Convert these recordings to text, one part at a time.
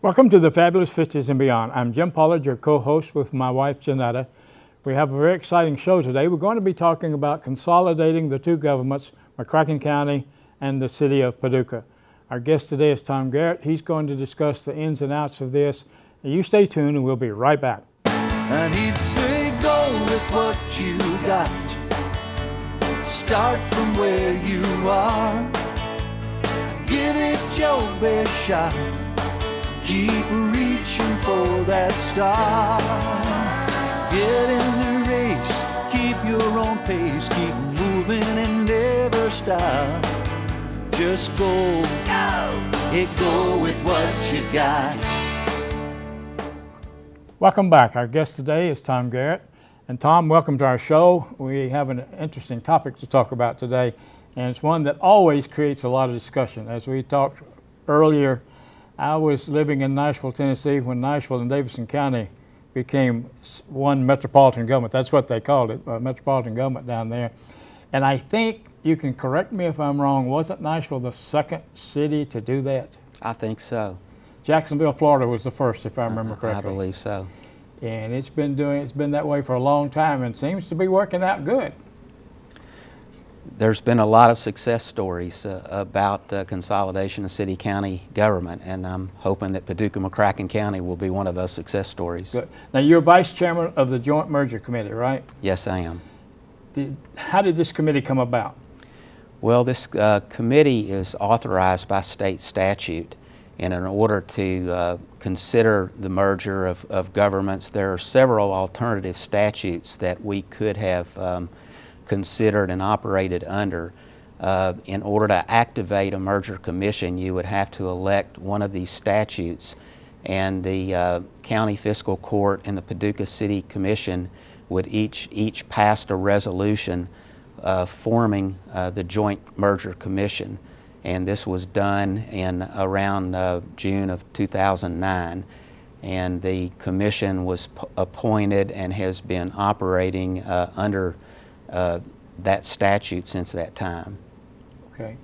Welcome to the Fabulous 50s and Beyond. I'm Jim Pollard, your co-host with my wife, Jeannetta. We have a very exciting show today. We're going to be talking about consolidating the two governments, McCracken County and the city of Paducah. Our guest today is Tom Garrett. He's going to discuss the ins and outs of this. You stay tuned and we'll be right back. And he'd say, go with what you got. Start from where you are. Give it your best shot. Keep reaching for that star. Get in the race, keep your own pace, keep moving and never stop. Just go, go with what you got. Welcome back. Our guest today is Tom Garrett. And Tom, welcome to our show. We have an interesting topic to talk about today, and it's one that always creates a lot of discussion. As we talked earlier, I was living in Nashville, Tennessee when Nashville and Davidson County became one metropolitan government. That's what they called it, metropolitan government down there. And I think, you can correct me if I'm wrong, wasn't Nashville the second city to do that? I think so. Jacksonville, Florida was the first, if I remember correctly. I believe so. And it's been that way for a long time and seems to be working out good. There's been a lot of success stories about consolidation of city-county government, and I'm hoping that Paducah-McCracken County will be one of those success stories. Good. Now, you're vice chairman of the Joint Merger Committee, right? Yes, I am. How did this committee come about? Well, this committee is authorized by state statute, and in order to consider the merger of governments, there are several alternative statutes that we could have considered and operated under. In order to activate a merger commission, you would have to elect one of these statutes, and the County Fiscal Court and the Paducah City Commission would each pass a resolution forming the Joint Merger Commission. And this was done in around June of 2009. And the commission was appointed and has been operating under that statute since that time. Okay.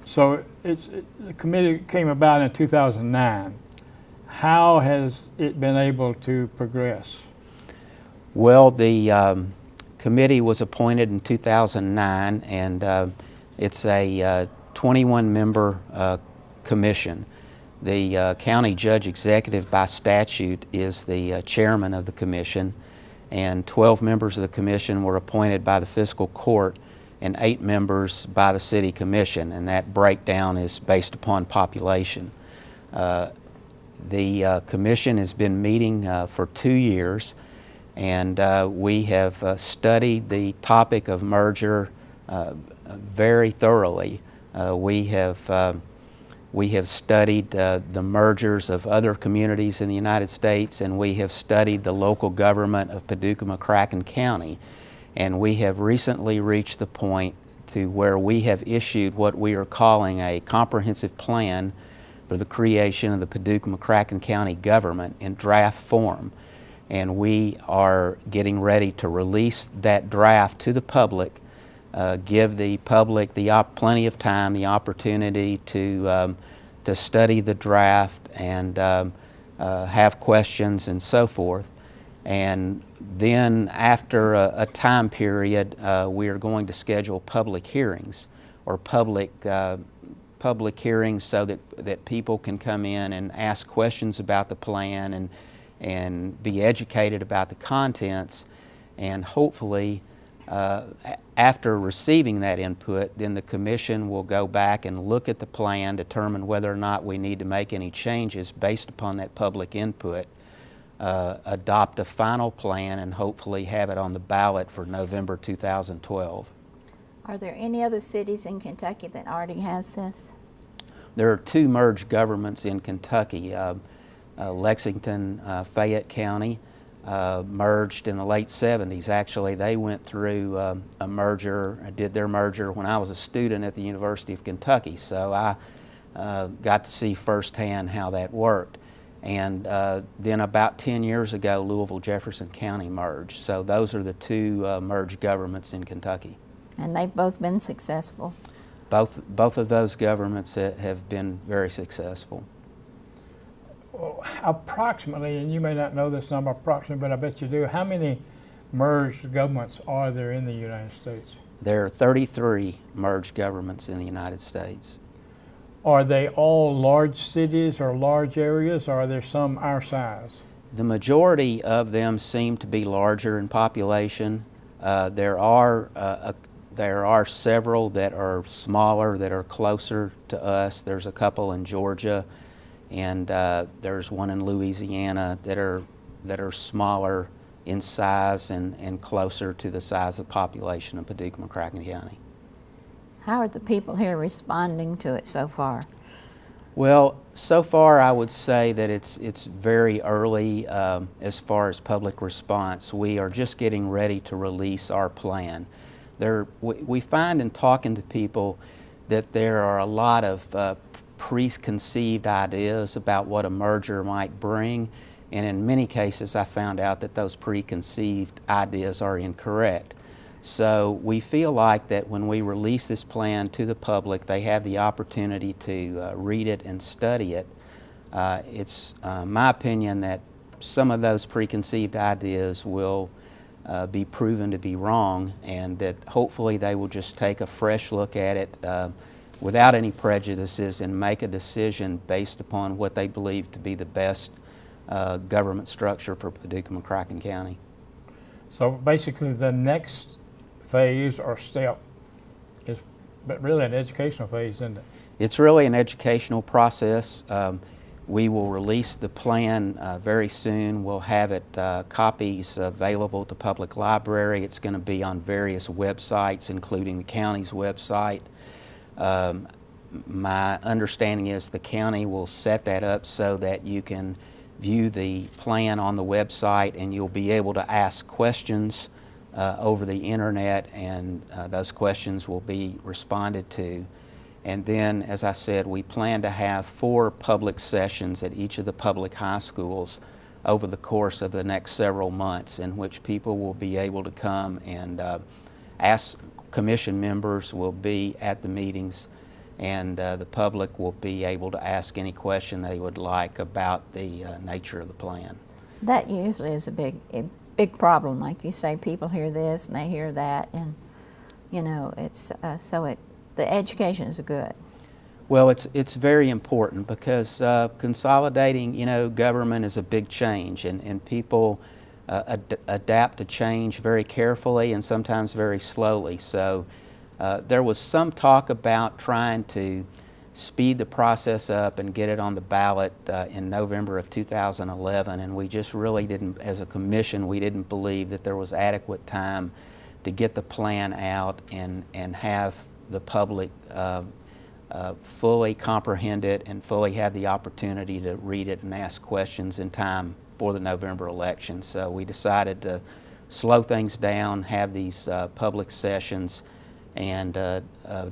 So the committee came about in 2009. How has it been able to progress? Well, the committee was appointed in 2009, and it's a 21-member commission. The county judge executive by statute is the chairman of the commission, and 12 members of the commission were appointed by the fiscal court and 8 members by the city commission, and that breakdown is based upon population. The commission has been meeting for 2 years, and we have studied the topic of merger very thoroughly. We have studied the mergers of other communities in the United States, and we have studied the local government of Paducah-McCracken County, and we have recently reached the point to where we have issued what we are calling a comprehensive plan for the creation of the Paducah-McCracken County government in draft form. And we are getting ready to release that draft to the public, give the public plenty of time, the opportunity to study the draft and have questions and so forth. And then after a time period, we are going to schedule public hearings, or public hearings so that people can come in and ask questions about the plan and be educated about the contents, and hopefully after receiving that input, then the commission will go back and look at the plan, determine whether or not we need to make any changes based upon that public input, adopt a final plan, and hopefully have it on the ballot for November 2012. Are there any other cities in Kentucky that already has this? There are 2 merged governments in Kentucky. Lexington, Fayette County merged in the late 70s. Actually, they went through a merger, did their merger when I was a student at the University of Kentucky, so I got to see firsthand how that worked. And then about 10 years ago, Louisville-Jefferson County merged. So those are the 2 merged governments in Kentucky. And they've both been successful? Both of those governments have been very successful. approximately, and you may not know this number approximately, but I bet you do, how many merged governments are there in the United States? There are 33 merged governments in the United States. Are they all large cities or large areas, or are there some our size? The majority of them seem to be larger in population. There are several that are smaller, that are closer to us. There's a couple in Georgia, and there's one in Louisiana that are smaller in size and closer to the size of population of Paducah, McCracken County. How are the people here responding to it so far? Well, so far I would say that it's very early as far as public response. We are just getting ready to release our plan. We find in talking to people that there are a lot of preconceived ideas about what a merger might bring, and in many cases I found out that those preconceived ideas are incorrect. So we feel like that when we release this plan to the public, they have the opportunity to read it and study it. It's my opinion that some of those preconceived ideas will be proven to be wrong, and that hopefully they will just take a fresh look at it without any prejudices and make a decision based upon what they believe to be the best government structure for Paducah, McCracken County. So basically the next phase or step is but really an educational phase, isn't it? It's really an educational process. We will release the plan very soon. We'll have it copies available at the public library. It's going to be on various websites, including the county's website. My understanding is the county will set that up so that you can view the plan on the website, and you'll be able to ask questions over the internet, and those questions will be responded to. And then, as I said, we plan to have 4 public sessions at each of the public high schools over the course of the next several months, in which people will be able to come and ask. Commission members will be at the meetings, and the public will be able to ask any question they would like about the nature of the plan. That usually is a big problem. Like you say, people hear this and they hear that, and you know, it's the education is good. Well, it's very important because consolidating, you know, government is a big change, and people adapt to change very carefully and sometimes very slowly. So there was some talk about trying to speed the process up and get it on the ballot in November of 2011, and we just really didn't, as a commission, we didn't believe that there was adequate time to get the plan out and have the public fully comprehend it and fully have the opportunity to read it and ask questions in time for the November election. So we decided to slow things down, have these public sessions, and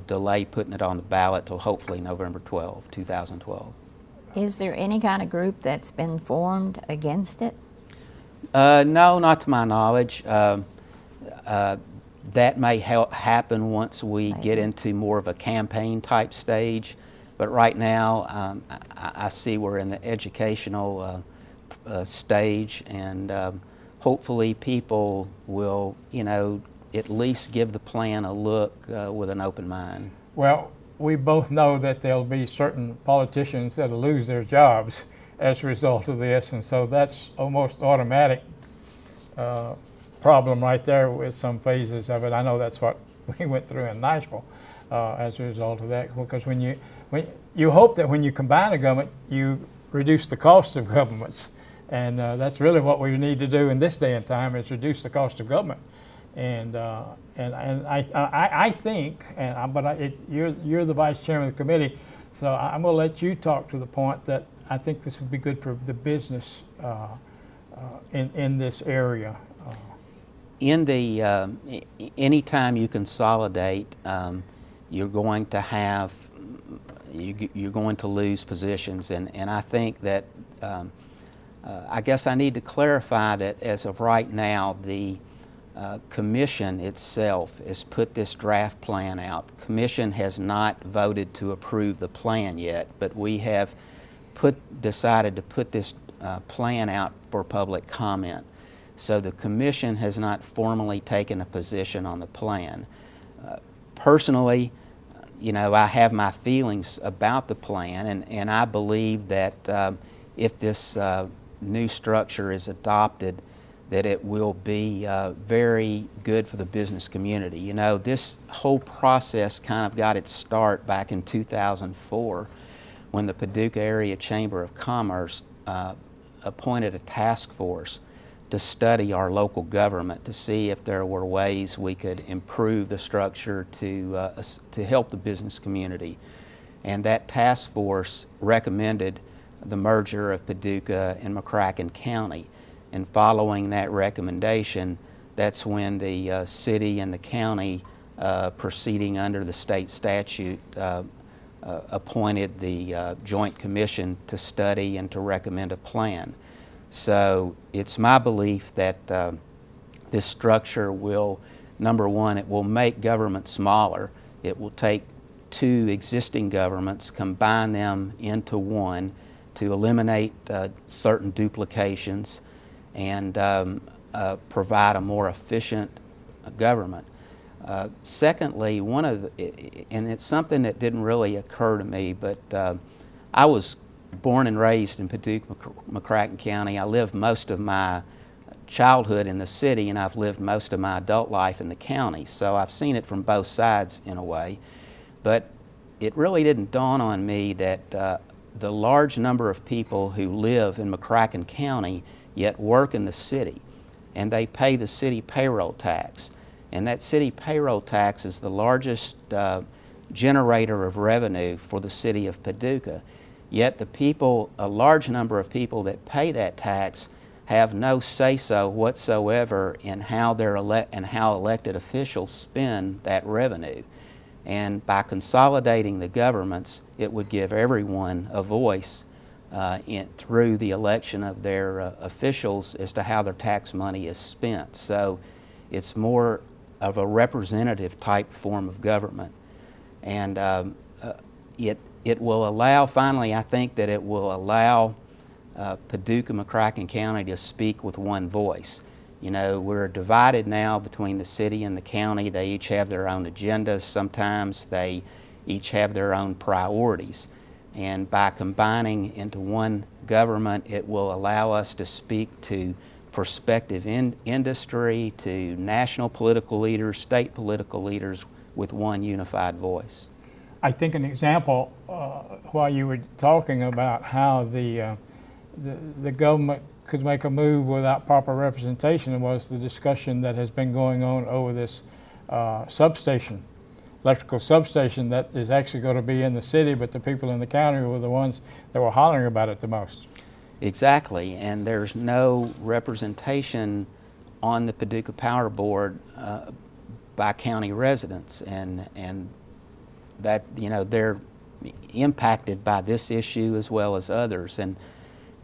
delay putting it on the ballot till hopefully November 12, 2012. Is there any kind of group that's been formed against it? No, not to my knowledge. That may happen once we get into more of a campaign type stage, but right now I see we're in the educational stage, and hopefully people will, you know, at least give the plan a look with an open mind. Well, we both know that there'll be certain politicians that'll lose their jobs as a result of this, and so that's almost automatic problem right there with some phases of it. I know that's what we went through in Nashville as a result of that, because when you hope that when you combine a government, you reduce the cost of governments, and that's really what we need to do in this day and time, is reduce the cost of government. And I think, you're the vice chairman of the committee, so I'm going to let you talk to the point that I think this would be good for the business in this area. In the anytime you consolidate, you're going to have you're going to lose positions, and I think that I guess I need to clarify that as of right now, the Commission itself has put this draft plan out. The Commission has not voted to approve the plan yet, but we have decided to put this plan out for public comment. So the commission has not formally taken a position on the plan. Personally, you know, I have my feelings about the plan, and I believe that if this new structure is adopted, that it will be very good for the business community. You know, this whole process kind of got its start back in 2004 when the Paducah Area Chamber of Commerce appointed a task force to study our local government to see if there were ways we could improve the structure to help the business community. And that task force recommended the merger of Paducah and McCracken County. And following that recommendation, that's when the city and the county, proceeding under the state statute, appointed the Joint Commission to study and to recommend a plan. So it's my belief that this structure will, number one, it will make government smaller. It will take two existing governments, combine them into one to eliminate certain duplications and provide a more efficient government. Secondly, and it's something that didn't really occur to me, but I was born and raised in Paducah, McCracken County. I lived most of my childhood in the city, and I've lived most of my adult life in the county. So I've seen it from both sides in a way. But it really didn't dawn on me that the large number of people who live in McCracken County yet work in the city, and they pay the city payroll tax. And that city payroll tax is the largest generator of revenue for the city of Paducah. Yet the people, a large number of people that pay that tax have no say-so whatsoever in how how elected officials spend that revenue. And by consolidating the governments, it would give everyone a voice through the election of their officials as to how their tax money is spent. So it's more of a representative type form of government. And it will allow, finally, I think that it will allow Paducah, McCracken County to speak with one voice. You know, we're divided now between the city and the county. They each have their own agendas. Sometimes they each have their own priorities. And by combining into one government, it will allow us to speak to prospective industry, to national political leaders, state political leaders with one unified voice. I think an example, while you were talking about how the government could make a move without proper representation, was the discussion that has been going on over this substation, electrical substation that is actually going to be in the city, but the people in the county were the ones that were hollering about it the most. Exactly, and there's no representation on the Paducah Power Board by county residents, and that, you know, they're impacted by this issue as well as others,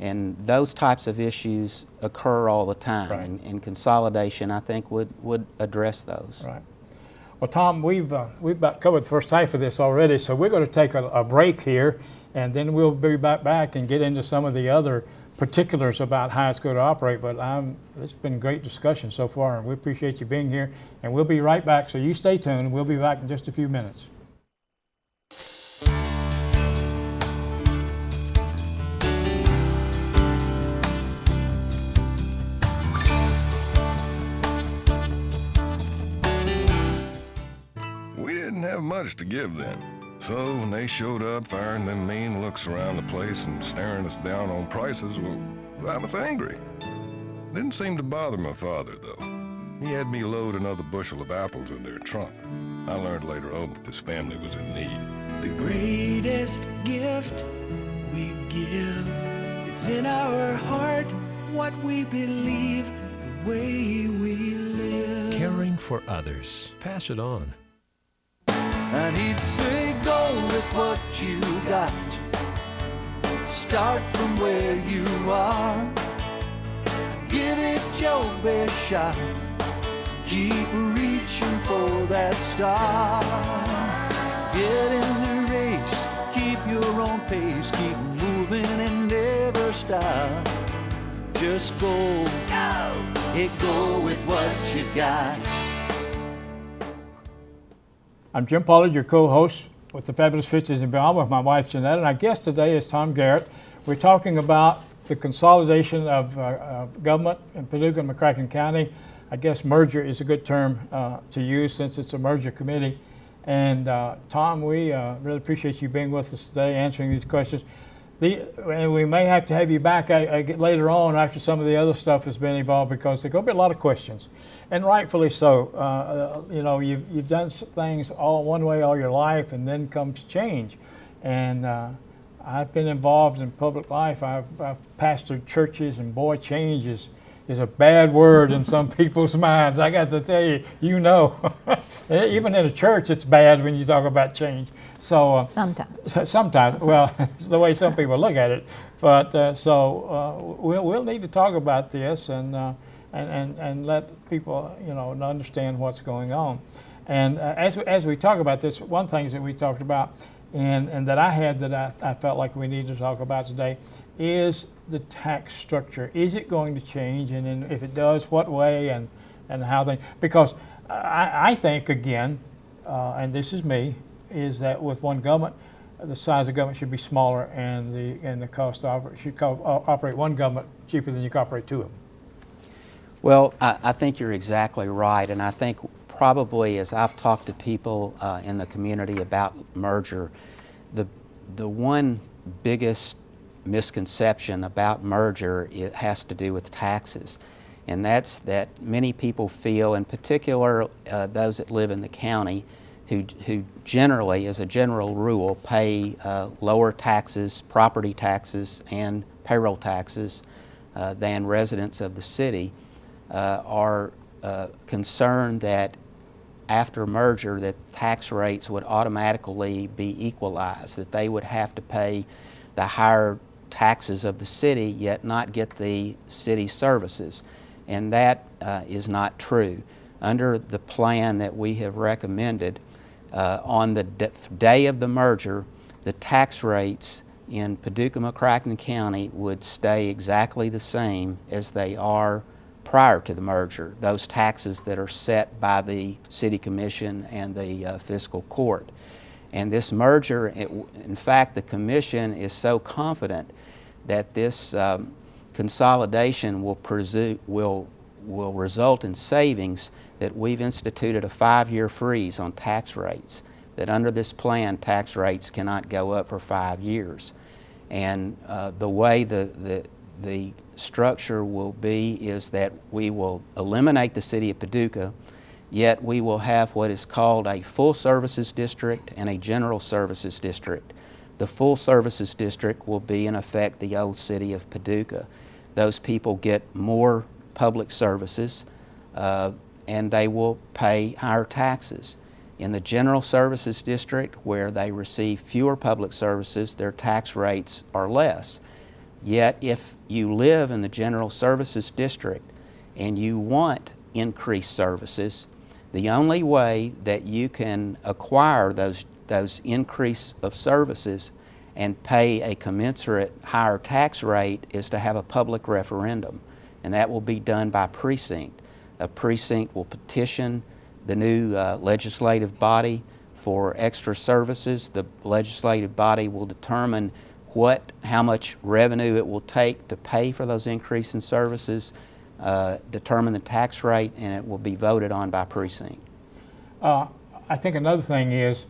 and those types of issues occur all the time, right. And consolidation, I think, would address those. Right. Well, Tom, we've about covered the first half of this already, so we're going to take a break here, and then we'll be back and get into some of the other particulars about how it's going to operate. But it's been a great discussion so far, and we appreciate you being here, and we'll be right back, so you stay tuned, and we'll be back in just a few minutes. Have much to give then. So when they showed up firing them mean looks around the place and staring us down on prices, well, I was angry. Didn't seem to bother my father, though. He had me load another bushel of apples in their trunk. I learned later on that this family was in need. The greatest gift we give, it's in our heart, what we believe, the way we live. Caring for others. Pass it on. And he'd say, go with what you got. Start from where you are. Give it your best shot. Keep reaching for that star. Get in the race, keep your own pace, keep moving style. Just go, go with what you got. I'm Jim Pollard, your co-host with the Fabulous Fifties and Beyond with my wife Jeannette, and our guest today is Tom Garrett. We're talking about the consolidation of government in Paducah and McCracken County. I guess merger is a good term to use since it's a merger committee. And Tom, we really appreciate you being with us today, answering these questions. And we may have to have you back later on after some of the other stuff has been evolved, because there's going to be a lot of questions, and rightfully so. You know, you've done things all one way all your life, and then comes change. And I've been involved in public life. I've pastored churches, and boy, change is a bad word in some people's minds. I got to tell you, you know, even in a church, it's bad when you talk about change. So sometimes, well, it's the way some people look at it. But we'll need to talk about this and let people, you know, understand what's going on. And as we talk about this, one thing that we talked about and that I had that I felt like we need to talk about today is the tax structure. Is it going to change? And then if it does, what way and how they, because I think, again, and this is me, is that with one government, the size of government should be smaller, and the cost to operate one government cheaper than you can operate two of them. Well, I think you're exactly right, and I think probably as I've talked to people in the community about merger, the one biggest misconception about merger, it has to do with taxes. And that's that many people feel, in particular those that live in the county, who generally, as a general rule, pay lower taxes, property taxes, and payroll taxes than residents of the city, are concerned that after merger that tax rates would automatically be equalized, that they would have to pay the higher taxes of the city yet not get the city services. And that is not true. Under the plan that we have recommended, on the day of the merger, the tax rates in Paducah, McCracken County would stay exactly the same as they are prior to the merger, those taxes that are set by the City Commission and the Fiscal Court. And this merger, in fact, the Commission is so confident that this consolidation will result in savings that we've instituted a 5-year freeze on tax rates, that under this plan tax rates cannot go up for 5 years. And the way the structure will be is that we will eliminate the City of Paducah, yet we will have what is called a full services district and a general services district. The full services district will be in effect the old City of Paducah. Those people get more public services and they will pay higher taxes. In the general services district, where they receive fewer public services, their tax rates are less. Yet if you live in the general services district and you want increased services, the only way that you can acquire those increase of services and pay a commensurate higher tax rate is to have a public referendum, and that will be done by precinct. A precinct will petition the new legislative body for extra services. The legislative body will determine how much revenue it will take to pay for those increase in services, determine the tax rate, and it will be voted on by precinct. I think another thing is,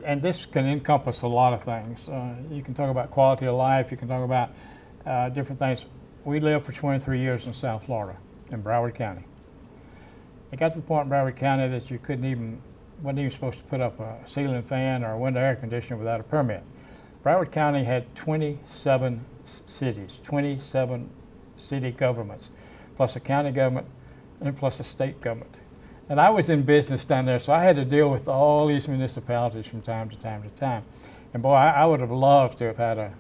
and this can encompass a lot of things. You can talk about quality of life, you can talk about different things. We lived for 23 years in South Florida, in Broward County. It got to the point in Broward County that you wasn't even supposed to put up a ceiling fan or a window air conditioner without a permit. Broward County had 27 cities, 27 city governments, plus a county government and plus a state government. And I was in business down there, so I had to deal with all these municipalities from time to time to time. And boy, I would have loved to have had a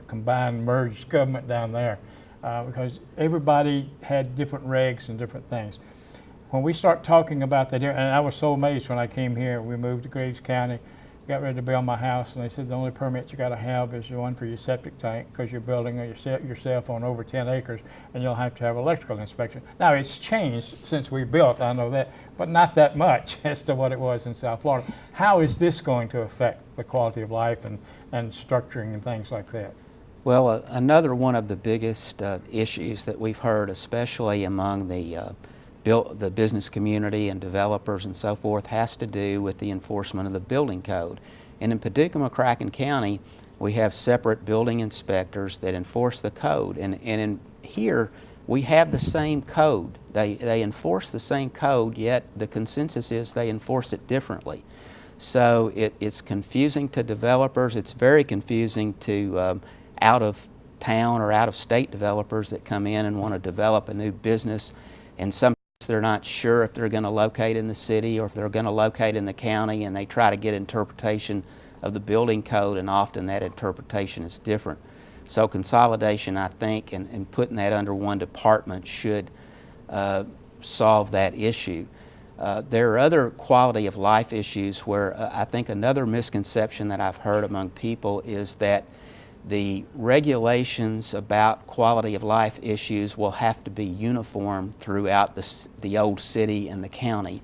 combined merged government down there because everybody had different regs and different things. When we start talking about that, and I was so amazed when I came here, we moved to Graves County, got ready to build my house, and they said the only permit you got to have is the one for your septic tank, because you're building yourself on over 10 acres, and you'll have to have electrical inspection. Now, it's changed since we built, I know that, but not that much as to what it was in South Florida. How is this going to affect the quality of life and structuring and things like that? Well, another one of the biggest issues that we've heard, especially among the business community and developers and so forth, has to do with the enforcement of the building code. And in Paducah-McCracken County, we have separate building inspectors that enforce the code. And in here, we have the same code. They enforce the same code, yet the consensus is they enforce it differently. So it's confusing to developers. It's very confusing to out-of-town or out-of-state developers that come in and want to develop a new business, and sometimes they're not sure if they're going to locate in the city or if they're going to locate in the county, and they try to get interpretation of the building code, and often that interpretation is different. So consolidation, I think, and putting that under one department should solve that issue. There are other quality of life issues where I think another misconception that I've heard among people is that the regulations about quality of life issues will have to be uniform throughout the old city and the county,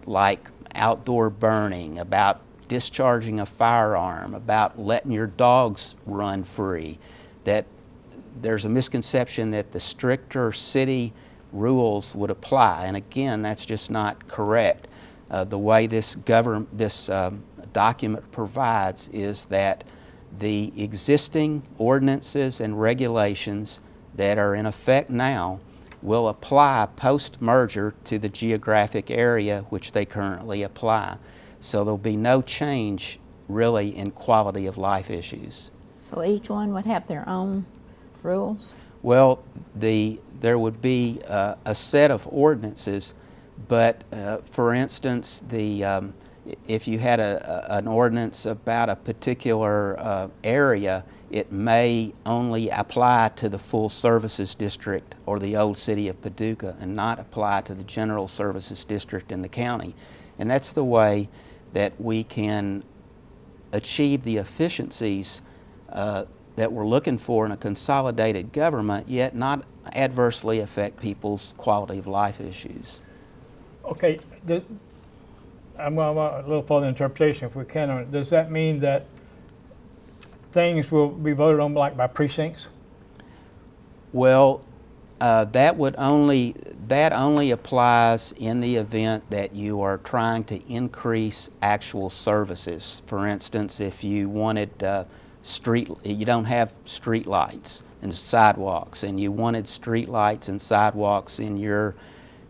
like outdoor burning, about discharging a firearm, about letting your dogs run free. That there's a misconception that the stricter city rules would apply, and again, that's just not correct. The way this document provides is that the existing ordinances and regulations that are in effect now will apply post-merger to the geographic area which they currently apply. So there'll be no change really in quality of life issues. So each one would have their own rules? Well, there would be a set of ordinances, but for instance, if you had an ordinance about a particular area, it may only apply to the full services district or the old city of Paducah and not apply to the general services district in the county. And that's the way that we can achieve the efficiencies that we're looking for in a consolidated government, yet not adversely affect people's quality of life issues. Okay, I'm a little further interpretation if we can on it. Does that mean that things will be voted on like by precincts? Well, that only applies in the event that you are trying to increase actual services. For instance, if you wanted you don't have street lights and sidewalks, and you wanted street lights and sidewalks in your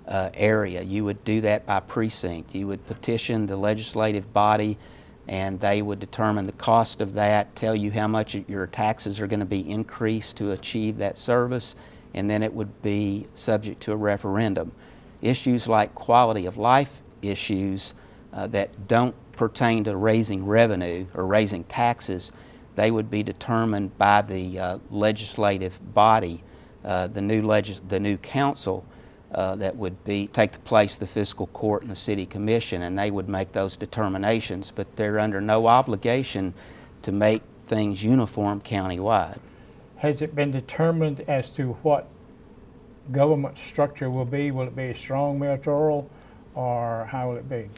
area, you would do that by precinct. You would petition the legislative body, and they would determine the cost of that, tell you how much your taxes are going to be increased to achieve that service, and then it would be subject to a referendum. Issues like quality of life issues that don't pertain to raising revenue or raising taxes, they would be determined by the legislative body, the new council that would take the place of the fiscal court and the city commission, and they would make those determinations, but they're under no obligation to make things uniform countywide. Has it been determined as to what government structure will be? Will it be a strong mayoral, or how will it be?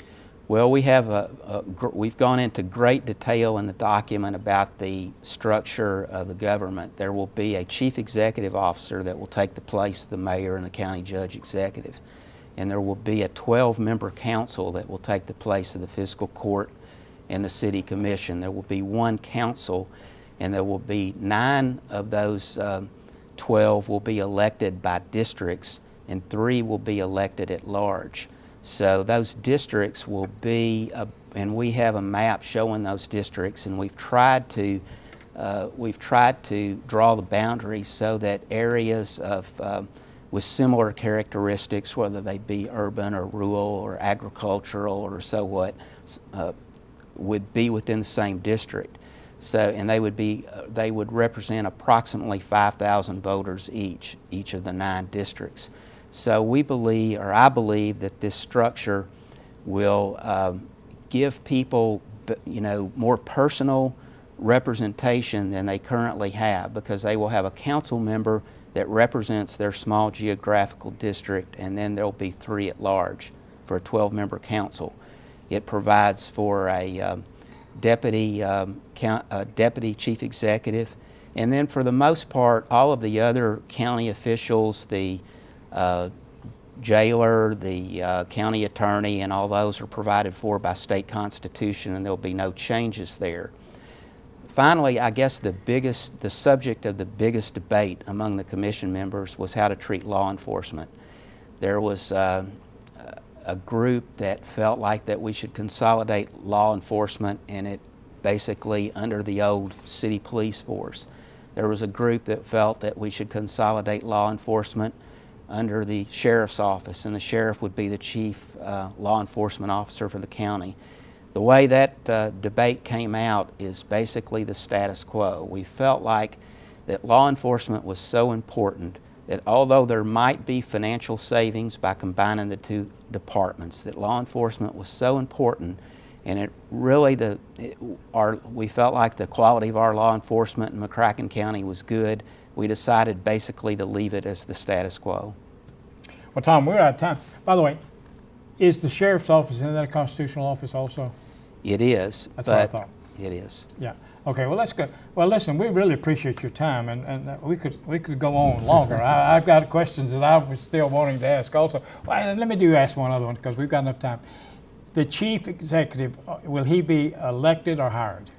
Well, we've gone into great detail in the document about the structure of the government. There will be a chief executive officer that will take the place of the mayor and the county judge executive. And there will be a 12-member council that will take the place of the fiscal court and the city commission. There will be one council, and there will be 9 of those 12 will be elected by districts, and 3 will be elected at large. So those districts will be, and we have a map showing those districts, and we've tried to draw the boundaries so that areas with similar characteristics, whether they be urban or rural or agricultural or so what, would be within the same district. So, and they would represent approximately 5,000 voters each of the 9 districts. So we believe, or I believe, that this structure will give people more personal representation than they currently have, because they will have a council member that represents their small geographical district, and then there'll be 3 at large for a 12-member council. It provides for a deputy chief executive, and then for the most part, all of the other county officials, the jailer, the county attorney, and all those are provided for by state constitution, and there'll be no changes there. Finally, I guess the subject of the biggest debate among the commission members was how to treat law enforcement. There was a group that felt like that we should consolidate law enforcement and it basically under the old city police force. There was a group that felt that we should consolidate law enforcement under the sheriff's office, and the sheriff would be the chief law enforcement officer for the county. The way that debate came out is basically the status quo. We felt like that law enforcement was so important that although there might be financial savings by combining the 2 departments, that law enforcement was so important, and it really we felt like the quality of our law enforcement in McCracken County was good. We decided basically to leave it as the status quo. Well, Tom, we're out of time. By the way, is the sheriff's office, isn't that a constitutional office also? It is. That's what I thought. It is. Yeah. Okay. Well, that's good. Well, listen, we really appreciate your time, and we could go on longer. I've got questions that I was still wanting to ask also. Well, let me ask one other one because we've got enough time. The chief executive, will he be elected or hired?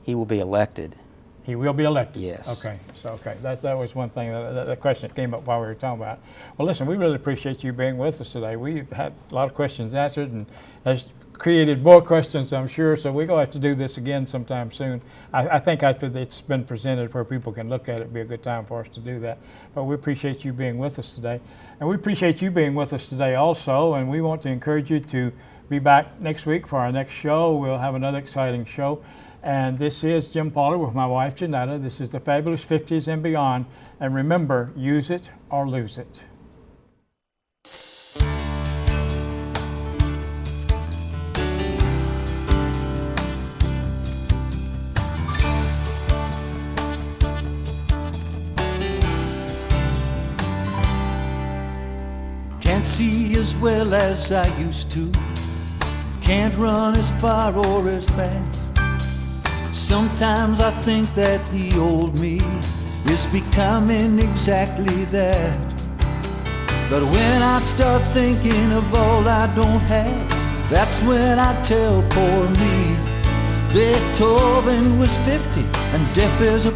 He will be elected. He will be elected? Yes. Okay. So, okay. That was one thing, the question that came up while we were talking about it. Well, listen, we really appreciate you being with us today. We've had a lot of questions answered, and has created more questions, I'm sure, so we're going to have to do this again sometime soon. I think after it's been presented where people can look at it, it'd be a good time for us to do that. But we appreciate you being with us today. And we appreciate you being with us today also, and we want to encourage you to be back next week for our next show. We'll have another exciting show. And this is Jim Pollard with my wife, Jeannetta. This is the Fabulous 50s and Beyond. And remember, use it or lose it. Can't see as well as I used to, can't run as far or as fast. Sometimes I think that the old me is becoming exactly that. But when I start thinking of all I don't have, that's when I tell poor me Beethoven was 50 and deaf as a